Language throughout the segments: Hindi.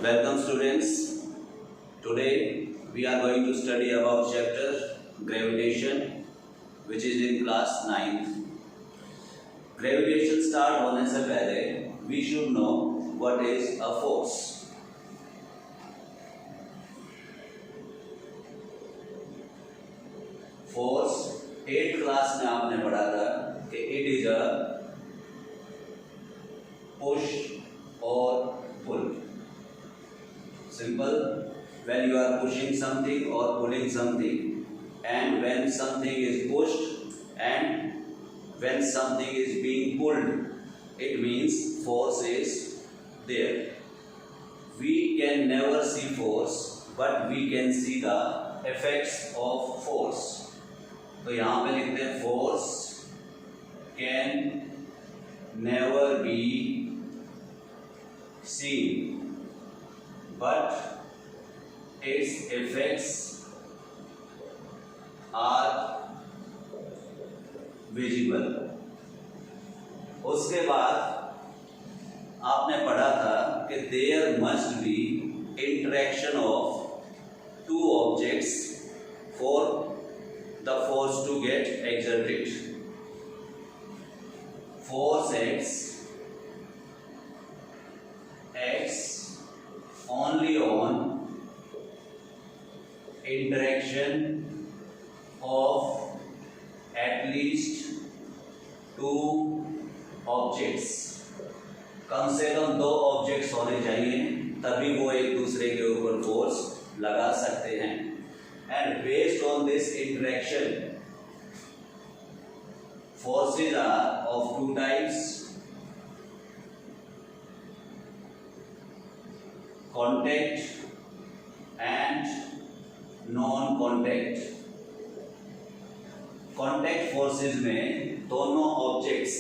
Welcome students. Today we are going to study about chapter gravitation which is in class 9th. Gravitation start होने से पहले we should know what is a force. Force 8th class में आपने पढ़ा था कि it is a push or pull. Simple. When you are pushing something or pulling something, and when something is pushed and when something is being pulled, it means force is there. We can never see force, but we can see the effects of force. तो यहाँ पे लिखते हैं force can never be seen, but its effects are visible. उसके बाद आपने पढ़ा था कि there must be interaction of two objects for the force to get exerted. Force acts only on interaction of at least two objects. कम से कम दो ऑब्जेक्ट्स होने चाहिए तभी वो एक दूसरे के ऊपर फोर्स लगा सकते हैं. And based on this interaction forces are of two types: contact and non-contact. Contact forces में दोनों objects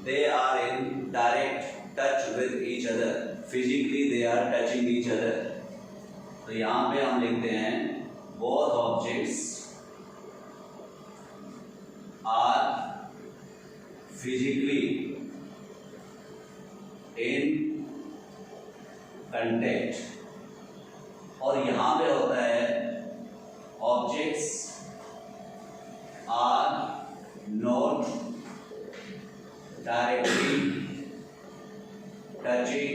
they are in direct touch with each other. Physically they are touching each other. तो यहाँ पे हम लिखते हैं both objects are physically in contact. और यहाँ पे होता है objects are not directly touching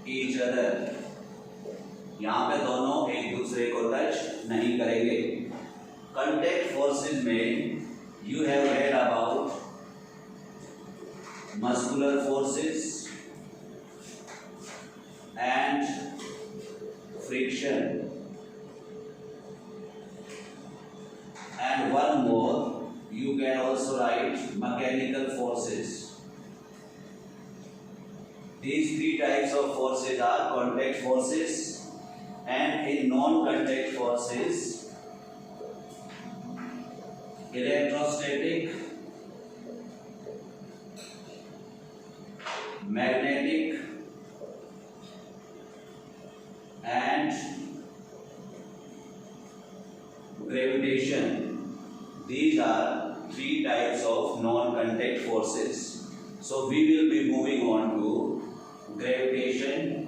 each other. यहाँ पे दोनों एक दूसरे को टच नहीं करेंगे. Contact forces में you have read about muscular forces and friction, and one more you can also write mechanical forces. These three types of forces are contact forces, and in non-contact forces electrostatic, magnetic and gravitation. These are three types of non-contact forces. So we will be moving on to gravitation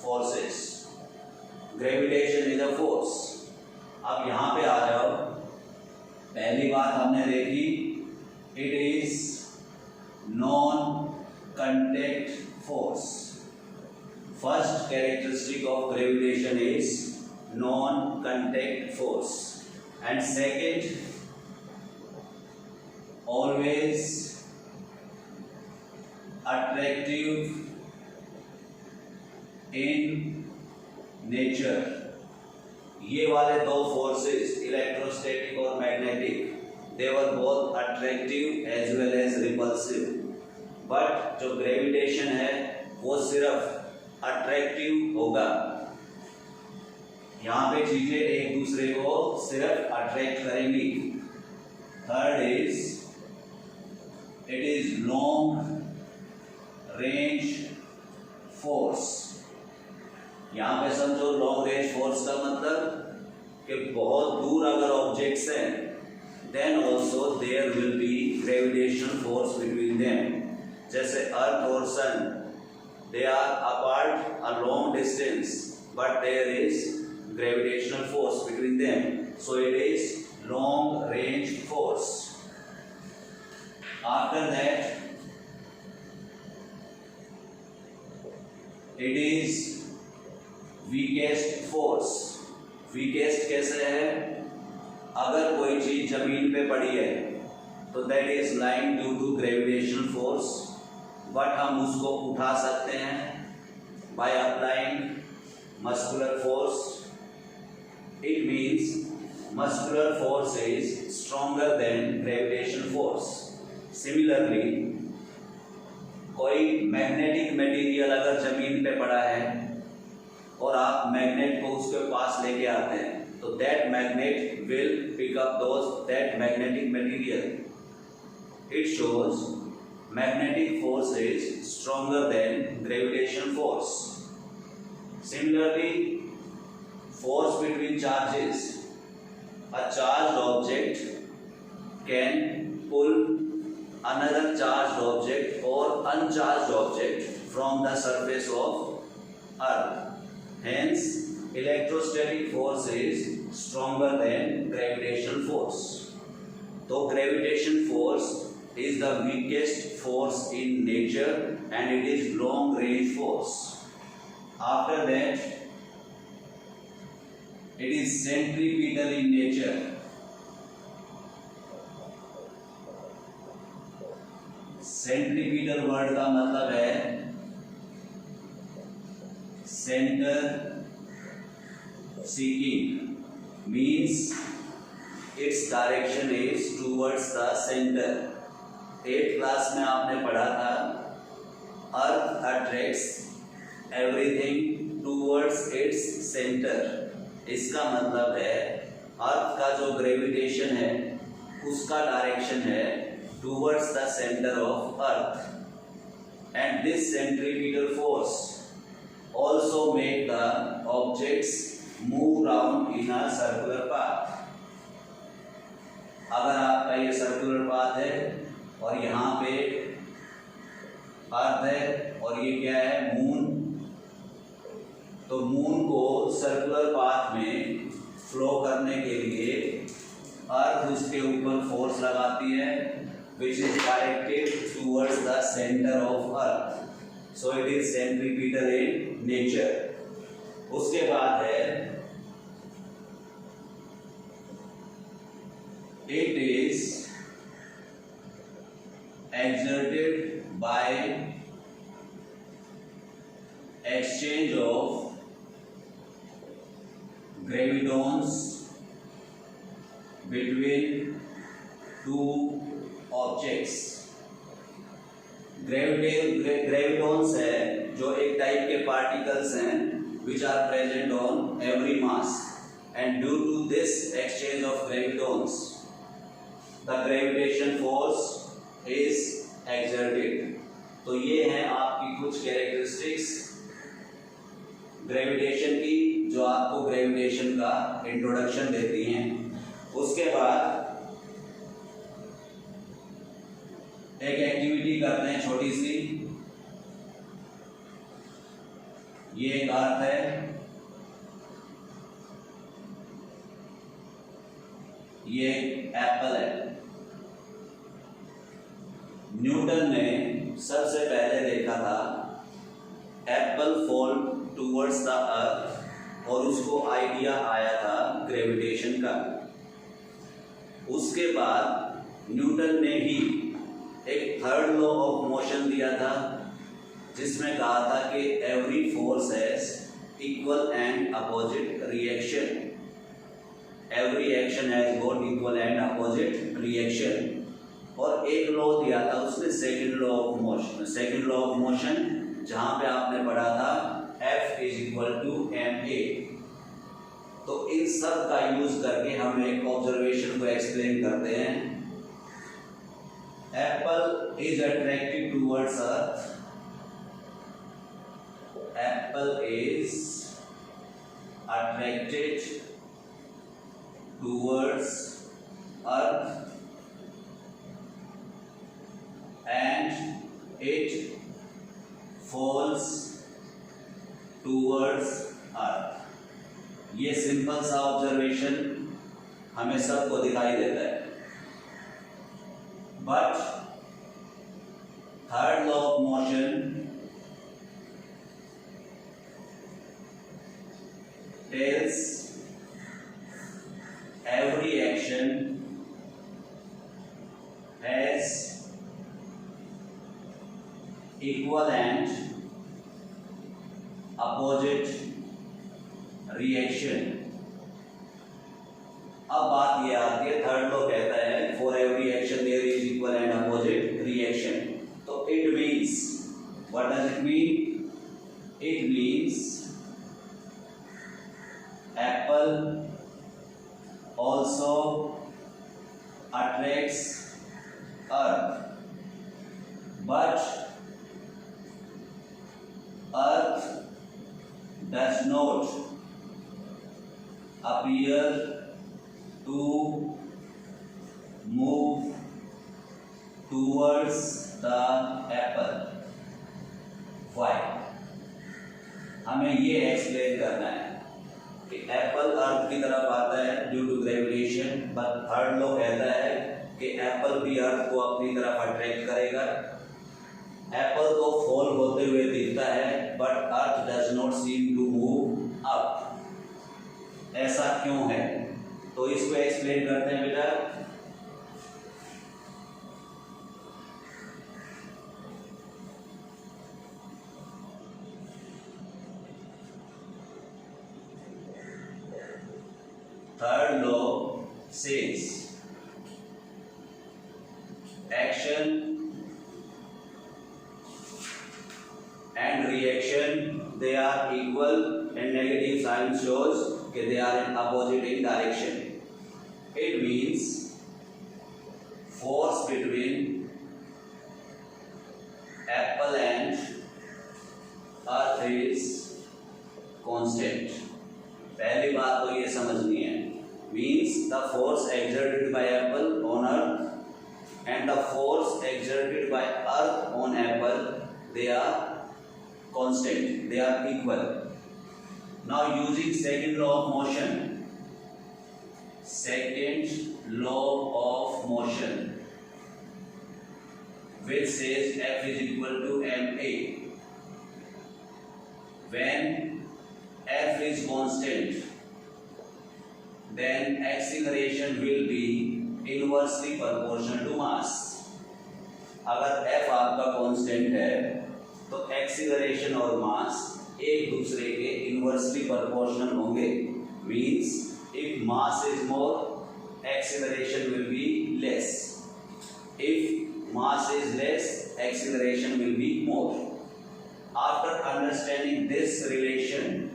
forces. Gravitation is a force. अब यहाँ पे आ जाओ. पहली बात हमने देखी, it is non-contact force. First characteristic of gravitation is non-contact force, and second, always attractive in nature. ये वाले दो फोर्सेस इलेक्ट्रोस्टैटिक और magnetic they were both attractive as well as repulsive, but जो ग्रेविटेशन है वो सिर्फ अट्रैक्टिव होगा. यहाँ पे चीजें एक दूसरे को सिर्फ अट्रैक्ट करेंगी. Third is it is long range force. यहाँ पे समझो लॉन्ग रेंज फोर्स का मतलब कि बहुत दूर अगर ऑब्जेक्ट्स हैं then also there will be gravitation force between them. जैसे अर्थ और सन they are apart a long distance, but there is gravitational force between them, so it is long range force. After that, it is weakest force. weakest कैसे है? अगर कोई चीज जमीन पे पड़ी है तो that is lying due to gravitational force, but हम उसको उठा सकते हैं by applying muscular force. It means muscular force is stronger than gravitational force. Similarly, कोई मैग्नेटिक मटेरियल अगर जमीन पे पड़ा है और आप मैग्नेट को उसके पास लेके आते हैं, तो that magnet will pick up that magnetic material. It shows magnetic force is stronger than gravitational force. Similarly, force between charges. A charged object can pull another charged object or uncharged object from the surface of Earth. Hence, electrostatic force is stronger than gravitational force. So, gravitation force is the weakest force in nature and it is long range force. After that, it is centripetal in nature. Centripetal word का मतलब है center seeking, means its direction is towards the center. 8th class में आपने पढ़ा था अर्थ attracts everything towards its centre. इसका मतलब है अर्थ का जो ग्रेविटेशन है उसका डायरेक्शन है towards the centre of earth. And this centripetal force also make the objects move round in a circular path. अगर आपका ये सर्कुलर पाथ है और यहाँ पे अर्थ है और ये क्या है? मून. तो मून को सर्कुलर पाथ में फ्लो करने के लिए अर्थ उसके ऊपर फोर्स लगाती है which is directed towards the center of earth. So it is centripetal in nature. उसके बाद है it is exerted by exchange of gravitons between two objects. ग्रेविटॉन्स है जो एक टाइप के पार्टिकल्स हैं which are present on every mass, and due to this exchange of gravitons the gravitation force is exerted. तो ये हैं आपकी कुछ कैरेक्टरिस्टिक्स ग्रेविटेशन की जो आपको ग्रेविटेशन का इंट्रोडक्शन देती हैं. उसके बाद एक एक्टिविटी करते हैं छोटी सी. ये एक अर्थ है, ये एप्पल है. न्यूटन ने सबसे पहले देखा था Apple fall towards the earth और उसको आइडिया आया था ग्रेविटेशन का. उसके बाद न्यूटन ने ही एक थर्ड लॉ ऑफ मोशन दिया था जिसमें कहा था कि every force has equal and opposite reaction. Every action has got equal and opposite reaction. और एक लॉ दिया था उसने second law of motion. Second law of motion जहां पे आपने पढ़ा था F is equal to ma. तो इन सब का यूज करके हम एक ऑब्जर्वेशन को एक्सप्लेन करते हैं. Apple is attracted towards earth. Apple is attracted towards earth and it falls towards Earth. ये सिंपल सा ऑब्जर्वेशन हमें सबको दिखाई देता है, but third law of motion tells every action has equal and opposite reaction। अब बात ये आती है, थर्ड लॉ कहता है for every action there is equal and opposite reaction. तो it means, what does it mean? It means apple also attracts earth, but earth does not appear to move towards the apple। Why? हमें ये एक्सप्लेन करना है कि एप्पल अर्थ की तरफ आता है due to gravitation, but third law कहता है कि एप्पल भी अर्थ को अपनी तरफ अट्रैक्ट करेगा। एप्पल तो फॉल होते हुए दिखता है, but earth does not seem to move up. ऐसा क्यों है? तो इसको एक्सप्लेन करते हैं बेटा। Third law says action and reaction, they are equal and negative sign shows that they are in opposite in direction। It means force between apple and earth is constant। पहली बात तो ये समझनी है, means the force exerted by apple on earth and the force exerted by earth on apple, they are constant, they are equal। Now using second law of motion, second law of motion which says F is equal to ma, when F is constant then acceleration will be inversely proportional to mass। अगर F आपका कांस्टेंट है तो एक्सीलरेशन और मास एक दूसरे के इनवर्सली प्रोपोर्शनल होंगे। Means if mass is more acceleration will be less, if mass is less acceleration will be more. After understanding this relation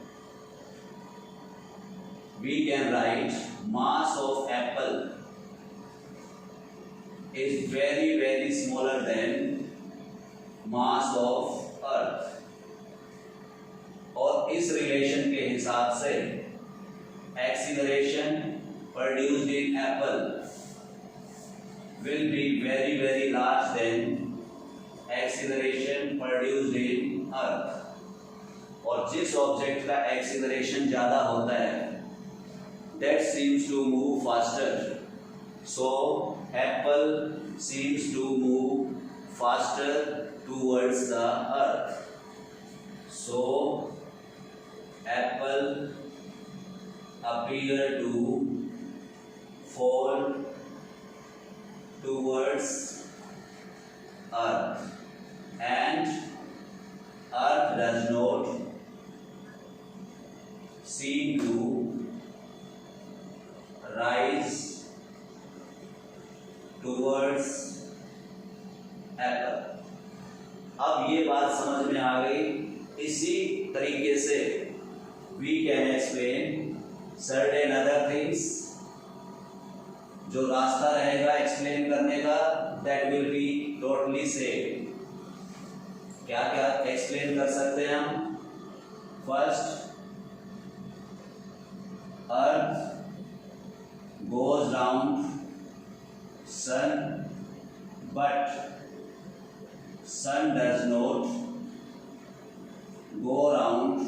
we can write mass of apple is very smaller than mass of earth। और इस रिलेशन के हिसाब से acceleration produced in apple will be very large than acceleration produced in earth। और जिस ऑब्जेक्ट का एक्सीलरेशन ज्यादा होता है that seems to move faster, so apple seems to move faster towards the earth, so apple appear to fall towards earth and earth does not seem to rise towards apple। अब ये बात समझ में आ गई। इसी तरीके से we can explain certain other things। जो रास्ता रहेगा एक्सप्लेन करने का that will be totally same। क्या क्या एक्सप्लेन कर सकते हैं हम? First, earth goes round sun but sun does not go round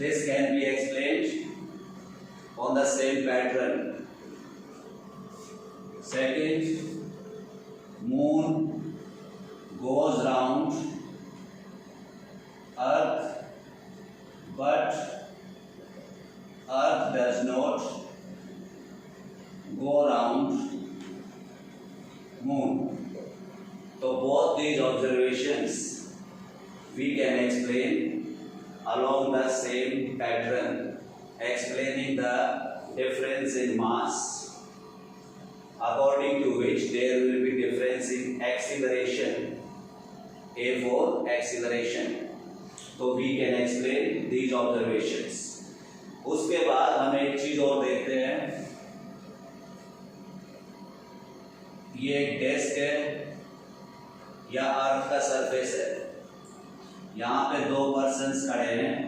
This can be explained on the same pattern. Second, moon goes round earth, but earth does not go round moon. So both these observations we can explain along the same pattern, explaining the difference in mass, according to which there will be difference in acceleration. A for acceleration. तो we can explain these observations. उसके बाद हम एक चीज और देखते हैं. ये एक डेस्क है या अर्थ का सरफेस है. यहाँ पे दो पर्सन्स खड़े हैं,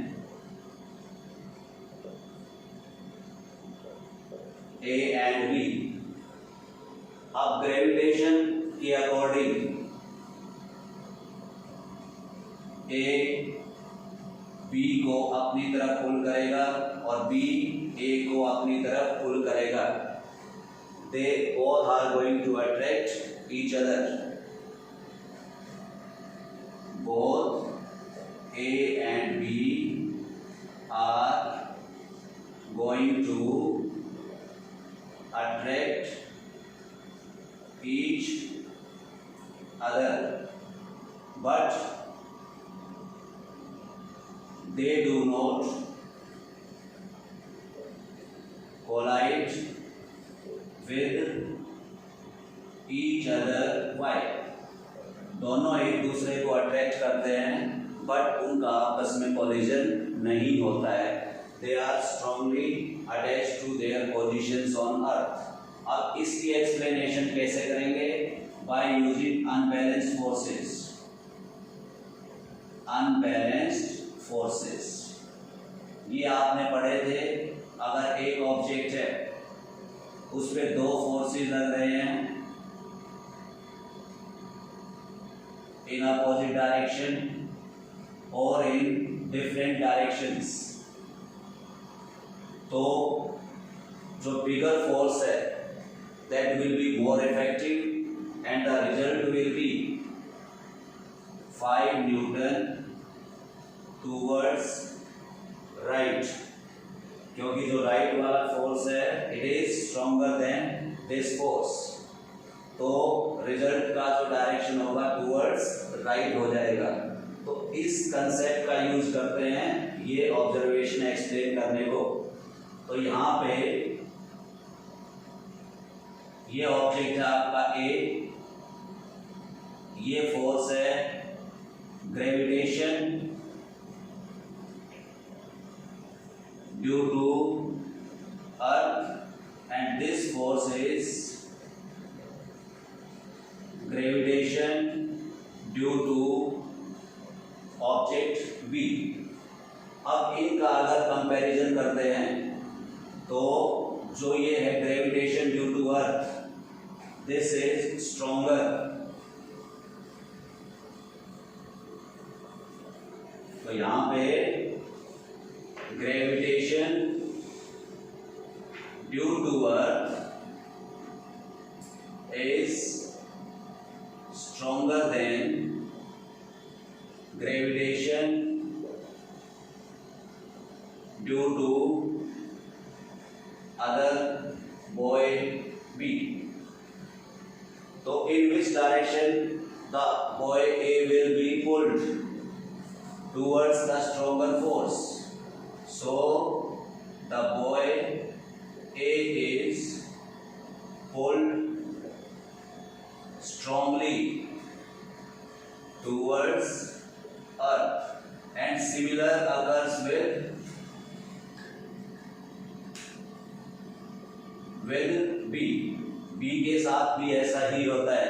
ए एंड बी. अब ग्रेविटेशन के अकॉर्डिंग ए बी को अपनी तरफ पुल करेगा और बी ए को अपनी तरफ पुल करेगा. They both are going to attract each other. Both A and B are going to attract each other, but they do not collide with each other. Why? दोनों एक दूसरे को अट्रैक्ट करते हैं, बट उनका आपस में कोलिजन नहीं होता है. They are strongly attached to their positions on earth. अब इसकी एक्सप्लेनेशन कैसे करेंगे? By using unbalanced forces. Unbalanced forces ये आपने पढ़े थे. अगर एक ऑब्जेक्ट है उस पे दो फोर्सेस लग रहे हैं in opposite direction or in different directions, तो जो bigger force है that will be more effective and the result will be 5 Newton towards right, क्योंकि जो right वाला force है it is stronger than this force. तो रिजल्ट का जो डायरेक्शन होगा टूवर्ड्स राइट हो जाएगा. तो इस कंसेप्ट का यूज करते हैं ये ऑब्जर्वेशन एक्सप्लेन करने को. तो यहाँ पे ये ऑब्जेक्ट है आपका ए, ये फोर्स है gravitation due to earth and this force is gravitation due to object B. अब इनका अगर कंपैरिजन करते हैं तो जो ये है gravitation due to earth, this is stronger. तो यहां पे gravitation due to earth is stronger than gravitation due to other boy B. So in which direction the boy A will be pulled? Towards the stronger force. So the boy A is pulled strongly towards earth, and similar occurs with B. B के साथ भी ऐसा ही होता है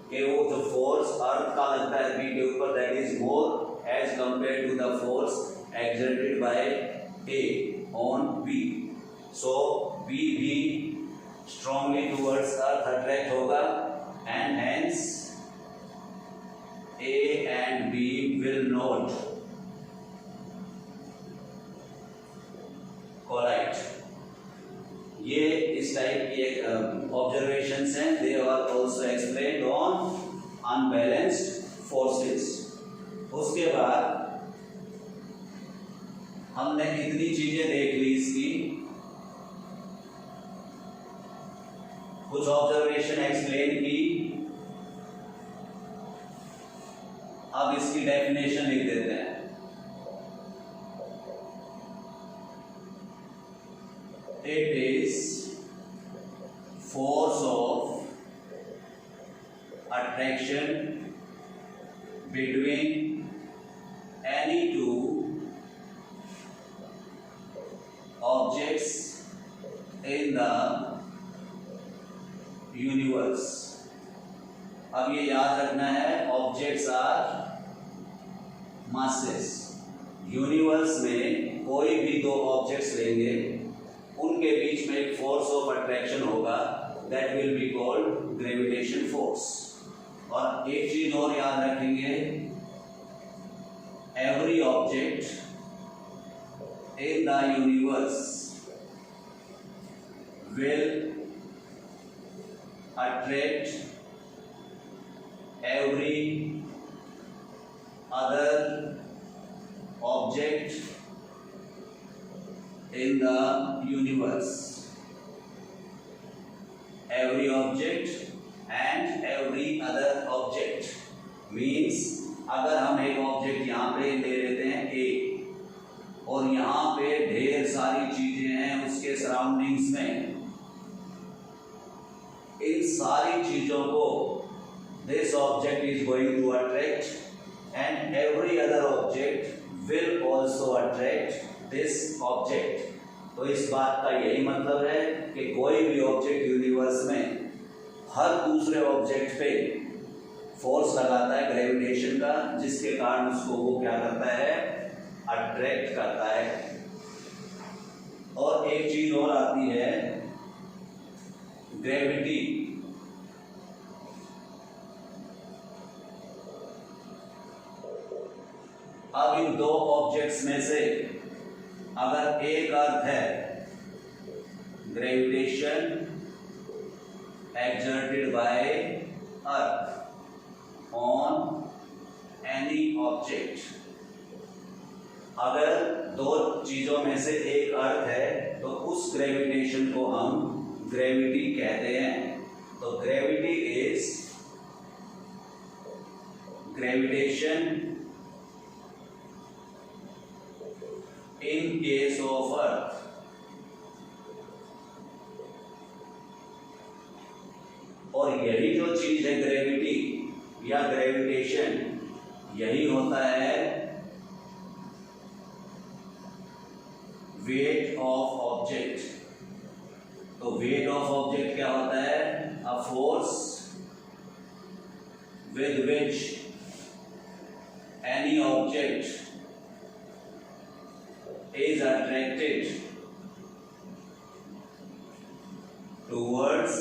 कि वो जो फोर्स अर्थ का लगता है B के ऊपर, that is more as compared to the force exerted by A on B. So B भी strongly towards earth attract होगा, and hence A and B will not observations हैं, they are also explained on unbalanced forces. उसके बाद हमने इतनी चीजें देख ली इसकी, कुछ ऑब्जर्वेशन एक्सप्लेन की। अब इसकी डेफिनेशन लिख देते हैं। It is force of attraction between any two objects in the universe। अब ये याद रखना है, ऑब्जेक्ट्स आर मासेस। यूनिवर्स में कोई भी दो ऑब्जेक्ट्स लेंगे, उनके बीच में एक फोर्स ऑफ अट्रैक्शन होगा, that will be called gravitation force. और एक चीज और याद रखेंगे, every object in the universe will attract every other object in the universe। Every object and every other object means अगर हम एक ऑब्जेक्ट यहाँ पे ले लेते हैं A, और यहाँ पे ढेर सारी चीजें हैं उसके सराउंडिंग्स में, इन सारी चीजों को this object is going to attract and every other object will also attract this object। तो इस बात का यही मतलब है कि कोई भी ऑब्जेक्ट यूनिवर्स में हर दूसरे ऑब्जेक्ट पे फोर्स लगाता है ग्रेविटेशन का, जिसके कारण उसको वो क्या करता है, अट्रैक्ट करता है। और एक चीज और आती है, ग्रेविटी। अब इन दो ऑब्जेक्ट्स में से अगर एक अर्थ है, gravitation exerted by earth on any object, अगर दो चीजों में से एक अर्थ है तो उस ग्रेविटेशन को हम ग्रेविटी कहते हैं। तो gravity is gravitation in case of earth। और यही जो चीज है ग्रेविटी या ग्रेविटेशन, यही होता है वेट ऑफ ऑब्जेक्ट। तो वेट ऑफ ऑब्जेक्ट क्या होता है, a force with which any object is attracted towards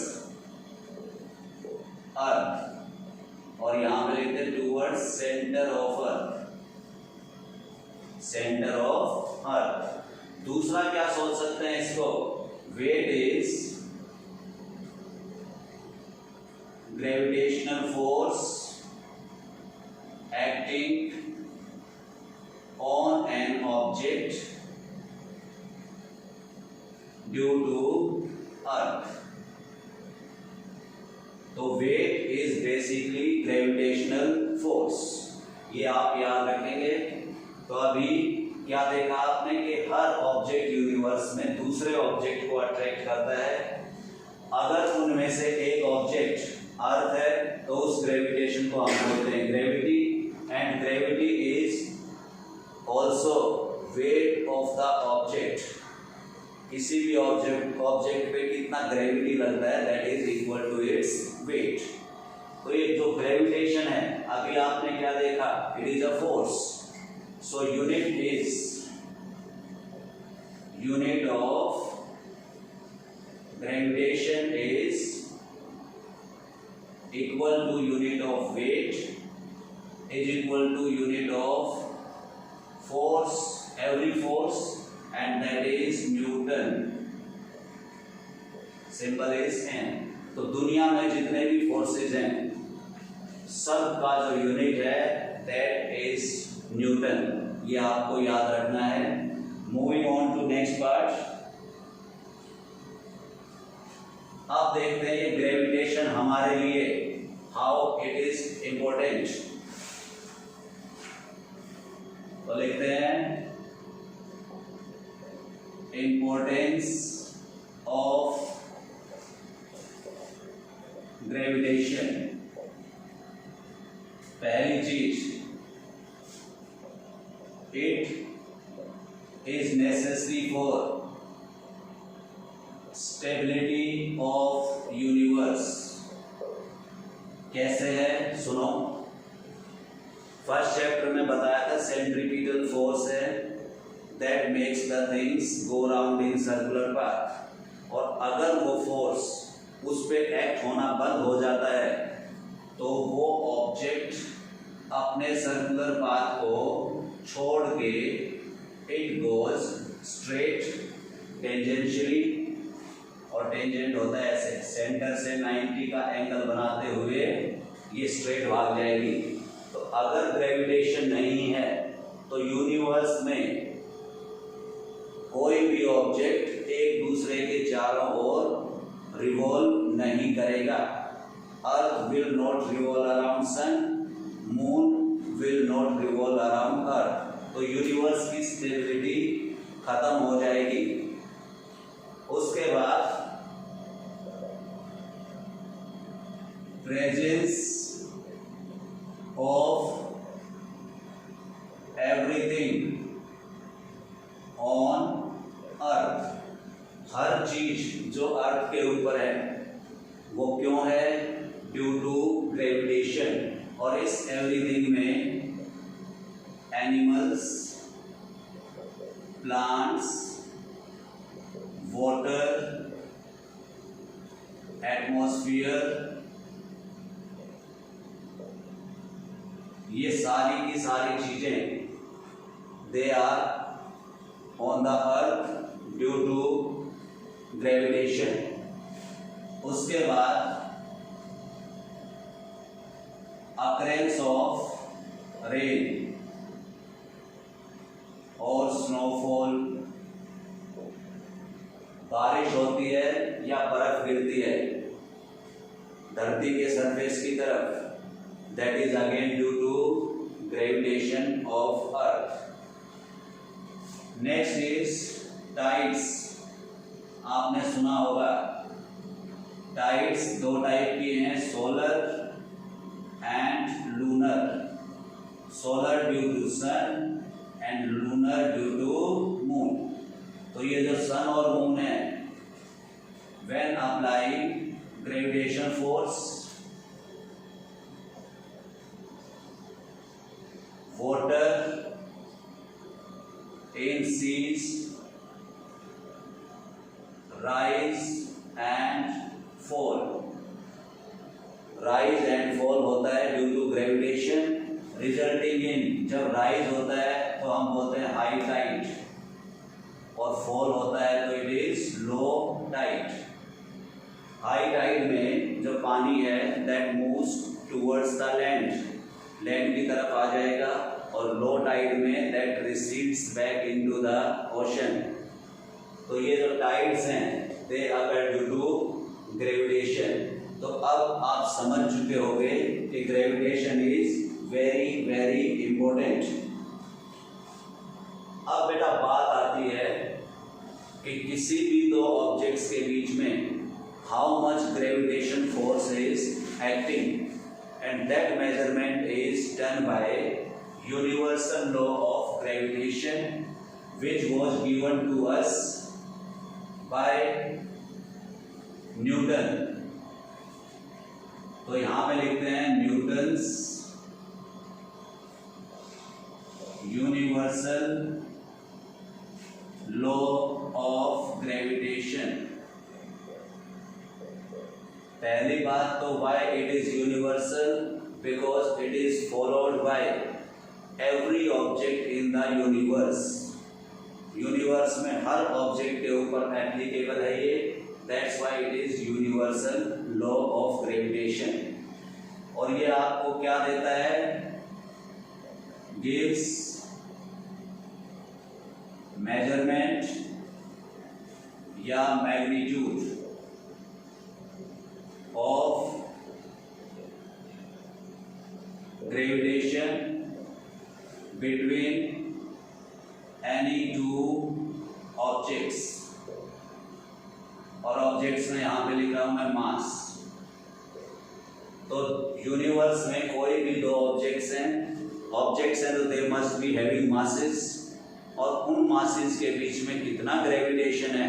earth, और यहां पे लिखते हैं towards center of earth, center of earth। दूसरा क्या सोच सकते हैं इसको, weight is gravitational force acting on an object due to earth। तो weight is basically gravitational force, ये आप याद रखेंगे। तो अभी क्या देखा आपने कि हर ऑब्जेक्ट यूनिवर्स में दूसरे ऑब्जेक्ट को अट्रैक्ट करता है। अगर उनमें से एक ऑब्जेक्ट अर्थ है तो उस ग्रेविटेशन को हम बोलते हैं gravity, and gravity is also weight of the object. किसी भी ऑब्जेक्ट पे कितना ग्रेविटी लगता है, that is equal to its weight. तो ये जो ग्रेविटेशन है, अभी आपने क्या देखा, it is a force. So unit of gravitation is equal to unit of weight is equal to unit of force, every force, and that is Newton, symbol is N। तो दुनिया में जितने भी फोर्सेस हैं सब का जो यूनिट है दैट इज न्यूटन। ये आपको याद रखना है। Moving on to next part. अब देखते हैं ये ग्रेविटेशन हमारे लिए हाउ इट इज इंपॉर्टेंट। तो लिखते हैं इंपॉर्टेंस ऑफ ग्रेविटेशन। पहली चीज, it is necessary for stability of universe. कैसे है सुनो। फर्स्ट चैप्टर में बताया था सेंट्रीपिटल फोर्स है that makes the things go round in circular path. और अगर वो फोर्स उस पे एक्ट होना बंद हो जाता है तो वो ऑब्जेक्ट अपने सर्कुलर पाथ को छोड़ के इट गोज स्ट्रेट टेंजेंशियली, और टेंजेंट होता है ऐसे सेंटर से 90 का एंगल बनाते हुए ये स्ट्रेट भाग जाएगी। तो अगर ग्रेविटेशन नहीं है तो यूनिवर्स में कोई भी ऑब्जेक्ट एक दूसरे के चारों ओर रिवॉल्व नहीं करेगा। Earth will not revolve around sun, moon will not revolve around Earth. तो यूनिवर्स की स्टेबिलिटी खत्म हो जाएगी। उसके बाद presence of everything on Earth. हर चीज जो अर्थ के ऊपर है वो क्यों है? Due to gravitation. और इस एवरीथिंग में एनिमल्स, प्लांट्स, वाटर, एटमॉस्फेयर, ये सारी की सारी चीजें they are on the earth due to gravitation. उसके बाद अकरेंस ऑफ रेन और स्नोफॉल, बारिश होती है या बर्फ गिरती है धरती के सरफेस की तरफ, that is again due to gravitation of earth. Next is tides. आपने सुना होगा टाइड्स दो टाइप की हैं, solar and lunar. Solar due to sun and lunar due to moon. तो ये जो सन और मून है, when applying gravitation force, water in seas rise and fall. rise and fall होता है due to gravitation, resulting in, जब राइज होता है तो हम बोलते हैं हाई टाइड और फॉल होता है तो it is low tide. High tide में जो पानी है that moves towards the land, land की तरफ आ जाएगा, और लो टाइड में that recedes back into the ocean. तो ये जो टाइड्स हैं they occur due to gravitation. तो अब आप समझ चुके होंगे कि gravitation is very very important. अब बेटा बात आती है कि किसी भी दो ऑब्जेक्ट्स के बीच में how much gravitation force is acting, and that measurement is done by universal law of gravitation which was given to us by Newton। तो यहां पे लिखते हैं Newton's universal law of gravitation. पहली बात तो why it is universal, because it is followed by every object in the universe। में हर ऑब्जेक्ट के ऊपर एप्लीकेबल है ये, that's why it is universal law of gravitation. और ये आपको क्या देता है, गिव्स मेजरमेंट या magnitude of gravitation between any two objects. और ऑब्जेक्ट्स में यहां पे लिख रहा हूं मैं मास। तो यूनिवर्स में कोई भी दो ऑब्जेक्ट्स हैं तो they must be having masses, और उन मासेस के बीच में कितना ग्रेविटेशन है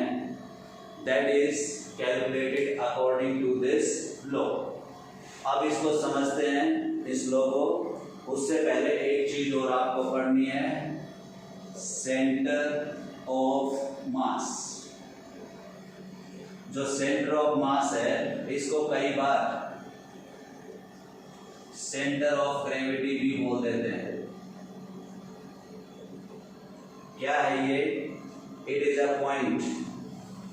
that is calculated according to this law. अब इसको समझते हैं, इस लॉ को। उससे पहले एक चीज और आपको पढ़नी है, सेंटर ऑफ मास। जो सेंटर ऑफ मास है इसको कई बार सेंटर ऑफ ग्रेविटी भी बोल देते हैं। क्या है ये? It is a point,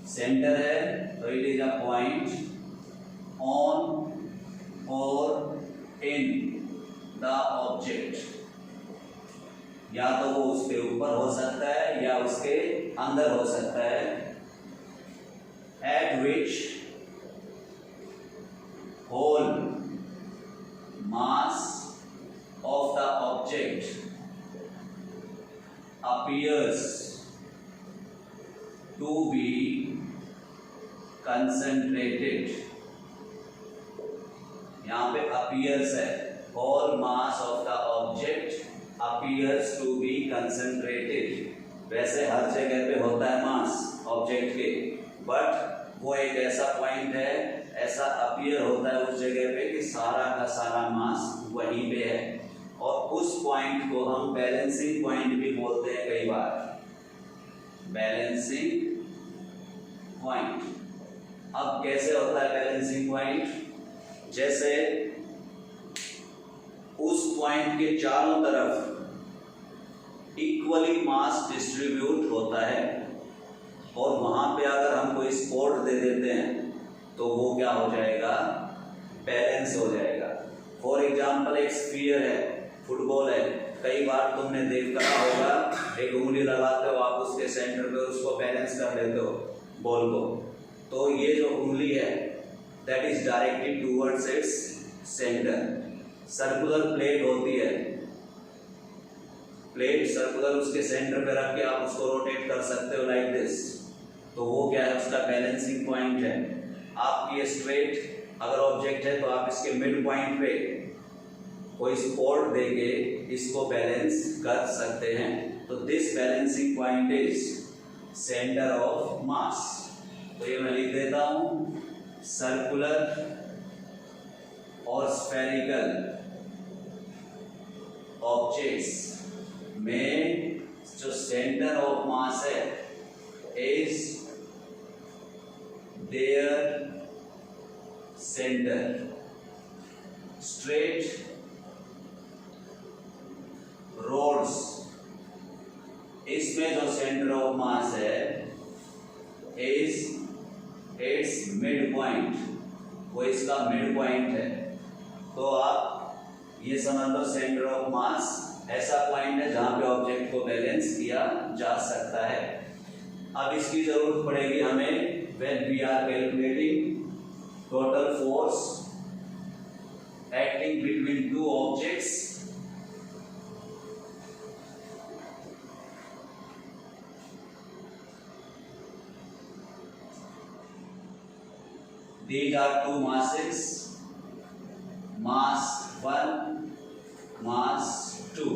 centre है तो it is a point on और इन द ऑब्जेक्ट। या तो वो उसके ऊपर हो सकता है या उसके अंदर हो सकता है। At which whole mass of the object appears to be concentrated। यहां पे appears है, whole mass of the object appears to be concentrated। वैसे हर जगह पे होता है मास ऑब्जेक्ट के, बट वो एक ऐसा पॉइंट है, ऐसा अपीयर होता है उस जगह पे कि सारा का सारा मास वहीं पे है। और उस पॉइंट को हम बैलेंसिंग पॉइंट भी बोलते हैं कई बार, बैलेंसिंग पॉइंट। अब कैसे होता है बैलेंसिंग पॉइंट? जैसे उस पॉइंट के चारों तरफ इक्वली मास डिस्ट्रीब्यूट होता है, और वहां पे अगर हम कोई सपोर्ट दे देते हैं तो वो क्या हो जाएगा, बैलेंस हो जाएगा। फॉर एग्जाम्पल एक स्फीयर है, फुटबॉल है, कई बार तुमने देख करा होगा, एक उंगली लगाते हो आप उसके सेंटर पे, उसको बैलेंस कर लेते हो बॉल को। तो ये जो उंगली है that is directed towards its centre. Circular plate होती है, प्लेट सर्कुलर उसके सेंटर पे रख के आप उसको रोटेट कर सकते हो लाइक दिस। तो वो क्या है, उसका बैलेंसिंग पॉइंट है। आपकी स्ट्रेट अगर ऑब्जेक्ट है तो आप इसके मिड पॉइंट पे कोई सपोर्ट देके इसको बैलेंस कर सकते हैं। तो this balancing point is centre of मास। तो ये मैं लिख देता हूं, सर्कुलर और स्फेरिकल ऑब्जेक्ट्स में जो सेंटर ऑफ मास है is their centre. Straight roads, इसमें जो सेंटर ऑफ मास है इज इट्स मिड पॉइंट, वो इसका मिड पॉइंट है। तो आप ये समझ लो सेंटर ऑफ मास ऐसा पॉइंट है जहां पे ऑब्जेक्ट को बैलेंस किया जा सकता है। अब इसकी जरूरत पड़ेगी हमें when we are calculating total force acting between two objects. These are two masses, mass 1, mass 2,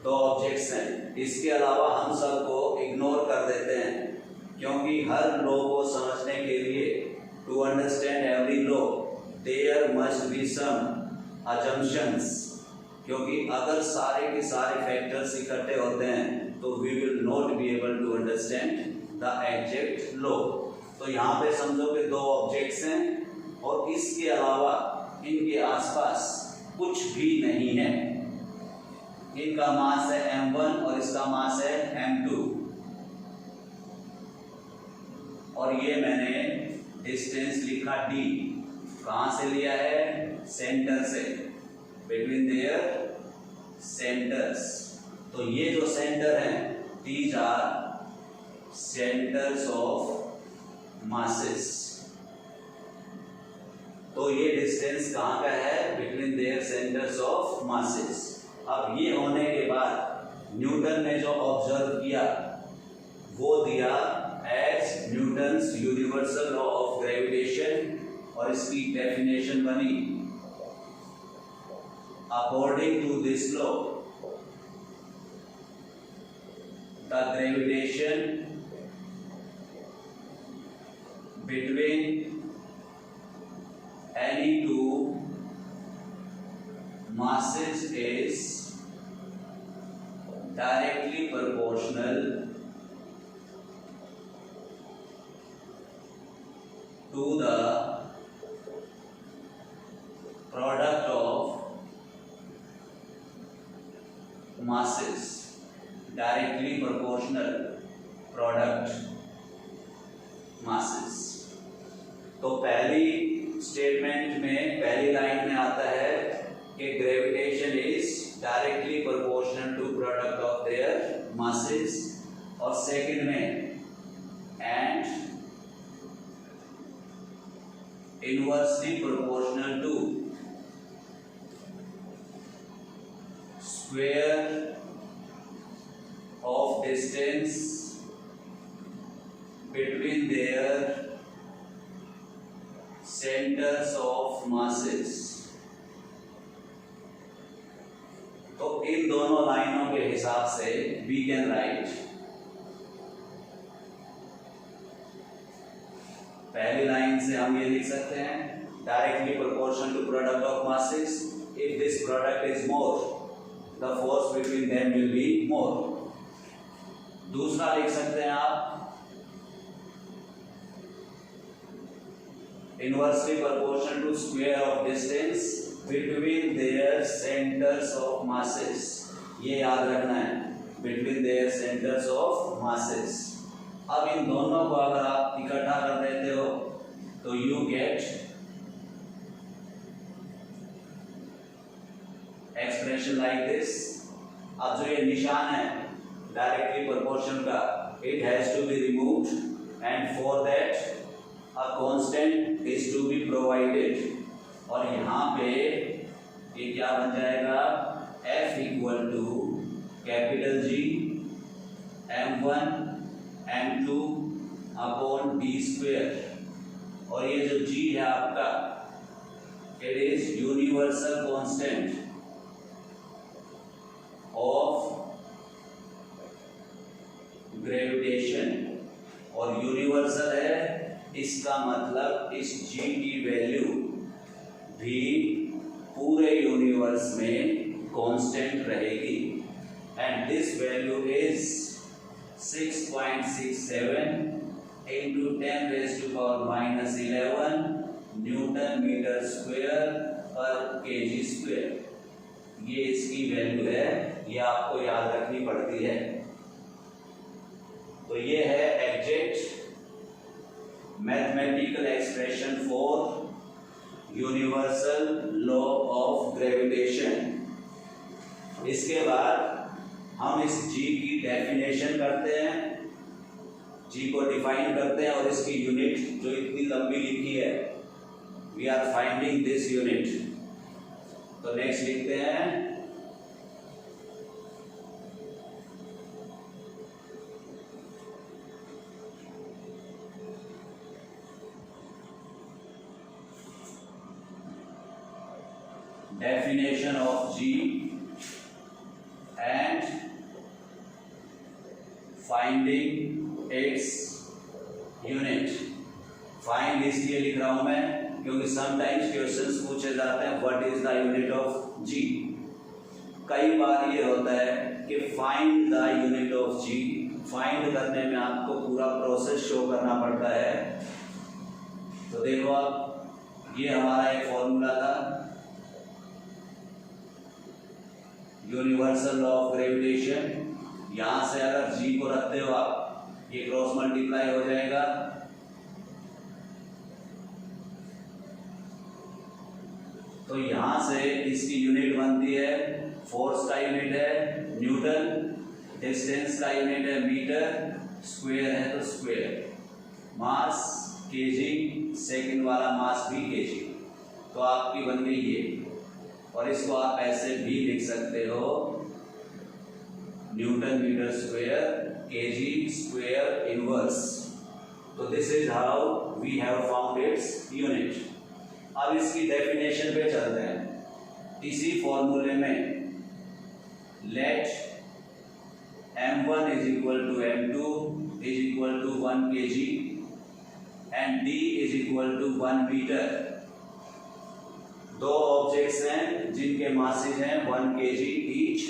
दो ऑब्जेक्ट्स हैं। इसके अलावा हम सबको इग्नोर कर देते हैं, क्योंकि हर लॉ को समझने के लिए to understand every law there must be some assumptions. क्योंकि अगर सारे के सारे फैक्टर्स इकट्ठे होते हैं तो we will not be able to understand the exact law. तो यहाँ पे समझो कि दो ऑब्जेक्ट्स हैं और इसके अलावा इनके आसपास कुछ भी नहीं है। इनका मास है m1 और इसका मास है m2, और ये मैंने डिस्टेंस लिखा d। कहाँ से लिया है? सेंटर से, बिटवीन देयर सेंटर्स। तो ये जो सेंटर है, these are centres of masses. तो ये डिस्टेंस कहाँ का है? Between their centres of masses. अब ये होने के बाद न्यूटन ने जो ऑब्जर्व किया वो दिया as Newton's universal law of gravitation, और इसकी डेफिनेशन बनी according to this law the gravitation between any two masses is directly proportional to the product of masses, directly proportional product masses। तो पहली स्टेटमेंट में, पहली लाइन में आता है कि gravitation is directly proportional to product of their masses, और सेकंड में and inversely proportional to square of distance between their centers of masses। तो इन दोनों लाइनों के हिसाब से we can write, पहली लाइन से हम ये लिख सकते हैं directly proportional to product of masses, if this product is more the force between them will be more। दूसरा लिख सकते हैं आप inversely proportional to square of distance between their centers of masses। ये याद रखना है, between their centers of masses। अब इन दोनों को अगर आप इकट्ठा कर देते हो तो you get expression like this। अब जो ये निशान है directly proportional का, it has to be removed, and for that a constant is to be provided। और यहाँ पे ये क्या बन जाएगा? F equal to capital G m1 m2 upon d square, और ये जो G है आपका, it is universal constant of gravitation, और यूनिवर्सल है, इसका मतलब इस G की वैल्यू भी पूरे यूनिवर्स में कांस्टेंट रहेगी, and this value is 6.67 into 10 raised to power minus 11 newton metre square per kg square. ये इसकी वैल्यू है, ये आपको याद रखनी पड़ती है। तो ये है exact mathematical expression for universal law of gravitation. इसके बाद हम इस G की डेफिनेशन करते हैं, G को डिफाइन करते हैं, और इसकी यूनिट जो इतनी लंबी लिखी है, we are finding this unit. तो नेक्स्ट लिखते हैं definition of G and finding its unit। Find इसलिए लिख रहा हूं मैं क्योंकि समटाइम्स क्वेश्चंस पूछे जाते हैं what is the unit of G। कई बार ये होता है कि find the unit of G, find करने में आपको पूरा प्रोसेस शो करना पड़ता है। तो देखो आप, ये हमारा एक फॉर्मूला था, यूनिवर्सल लॉ ऑफ ग्रेविटेशन। यहां से अगर G को रखते हो आप, ये क्रॉस मल्टीप्लाई हो जाएगा, तो यहाँ से इसकी यूनिट बनती है, फोर्स का यूनिट है न्यूटन, डिस्टेंस का यूनिट है मीटर, स्क्वायर है तो स्क्वायर, मास केजी, सेकंड वाला मास भी केजी। तो आपकी बन गई ये, और इसको आप ऐसे भी लिख सकते हो Newton metre square KG square inverse. तो this is how we have found its unit. अब इसकी डेफिनेशन पे चलते हैं। इसी फॉर्मूले में let m1 is equal to m2 is equal to 1 kg and d is equal to 1 metre. दो ऑब्जेक्ट्स हैं जिनके मासेज हैं 1 kg ईच,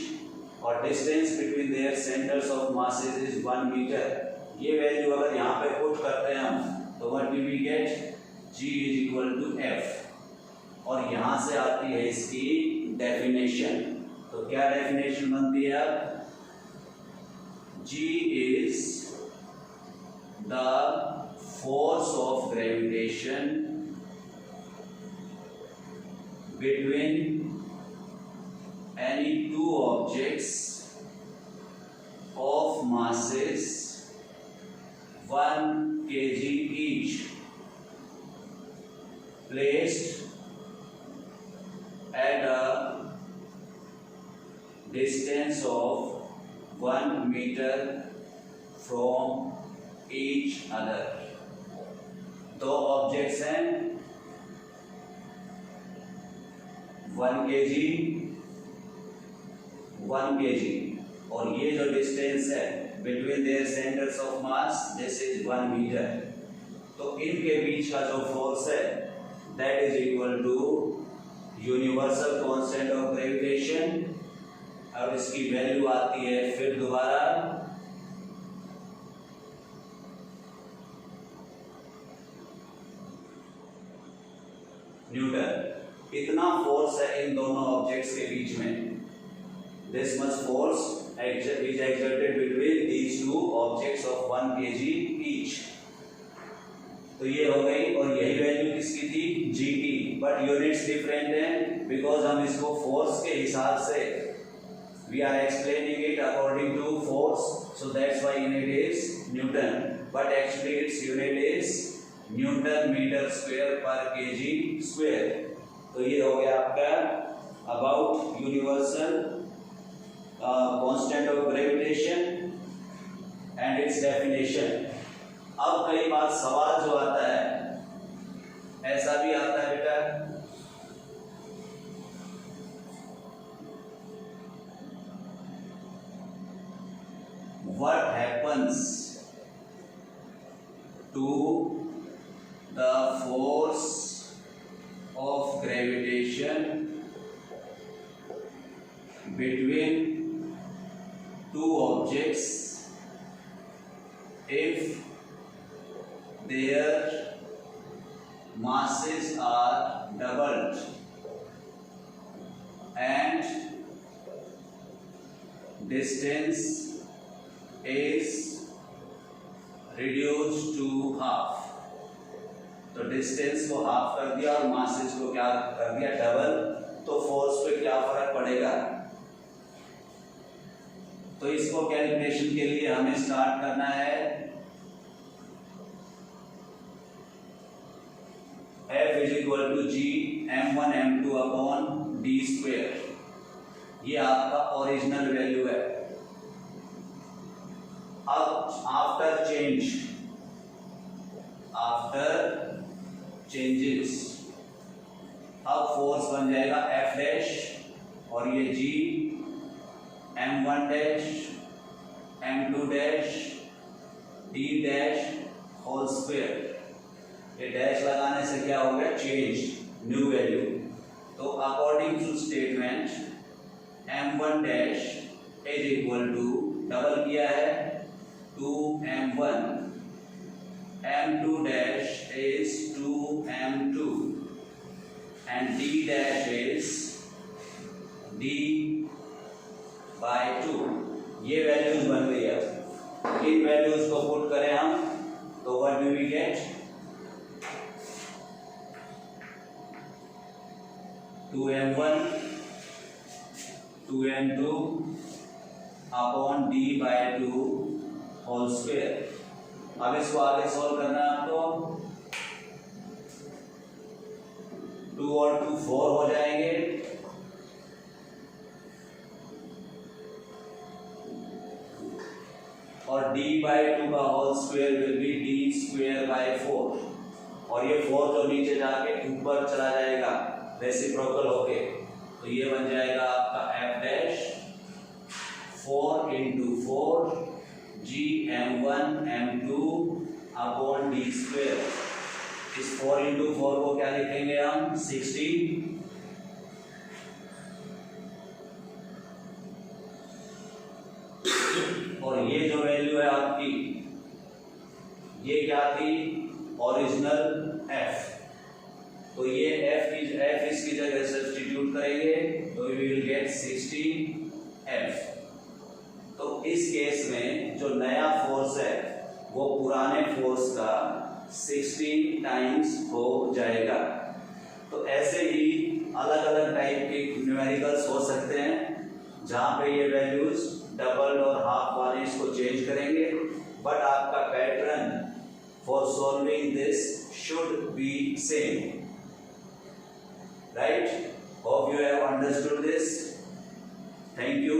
और distance between their centres of masses is 1 metre. ये वैल्यू अगर यहाँ पे पुट करते हैं हम, तो what will we get? G is equal to F। और यहाँ से आती है इसकी डेफिनेशन। तो क्या डेफिनेशन बनती है? G is the force of gravitation between any two objects of masses 1 kg each placed at a distance of 1 meter from each other। दो ऑब्जेक्ट्स हैं 1 kg 1 kg, और ये जो डिस्टेंस है between their centres of mass this is 1 metre. तो इनके बीच का जो फोर्स है that is equal to universal constant of gravitation. अब इसकी वैल्यू आती है फिर दोबारा न्यूटन। इतना फोर्स है इन दोनों ऑब्जेक्ट्स के बीच में। This much force is exerted between these two objects of 1 kg each. तो ये हो गई, और यही वैल्यू किसकी थी? जी की, बट यूनिट्स डिफरेंट हैं बिकॉज हम इसको फोर्स के हिसाब से we are explaining it according to force, so that's why unit is newton, but actually its unit is newton metre square per kg square. तो ये हो गया आपका about universal constant of gravitation and its definition. अब कई बार सवाल जो आता है, ऐसा भी आता है बेटा, what happens to the force of gravitation between two objects if their masses are doubled and distance is reduced to half। तो डिस्टेंस को हाफ कर दिया और मासेज को क्या कर दिया? डबल। तो फोर्स पे क्या फर्क पड़ेगा? तो इसको कैलकुलेशन के लिए हमें स्टार्ट करना है F is equal to G m1 m2 upon D square. ये आपका ओरिजिनल वैल्यू है। अब आफ्टर चेंजेस अब फोर्स बन जाएगा F डैश, और ये G m1 dash m2 dash D dash whole square. ये डैश लगाने से क्या हो गया? Change, new value. तो according to statement m1 dash is equal to, double किया है 2m1, m2 dash is 2m2 and d dash is d by 2। ये वैल्यूज बन गई है। इन वैल्यूज को पुट करें हम, तो what do we get? 2 2m1 2m2 upon d by 2 whole square. अब इसको आगे सॉल्व करना है आपको। 2 और 2 4 हो जाएंगे, और d बाय 2 का whole square will be d square by 4, और ये 4 जो नीचे जाके ऊपर चला जाएगा रेसिप्रोकल होके, तो ये बन जाएगा आपका f dash 4 into 4 g m1 m2 upon d square. इस 4 इंटू 4 को क्या लिखेंगे हम 16, और ये जो वैल्यू है आपकी, ये क्या थी ओरिजिनल f, तो ये f इसकी जगह सब्स्टिट्यूट करेंगे तो वी विल गेट 16f। तो इस केस में जो नया फोर्स है वो पुराने फोर्स का 16 टाइम्स हो जाएगा। तो ऐसे ही अलग अलग टाइप के न्यूमेरिकल्स हो सकते हैं जहाँ पे ये वैल्यूज डबल और हाफ वाले इसको चेंज करेंगे, बट आपका pattern for solving this should be same, right? Hope you have understood this. Thank you.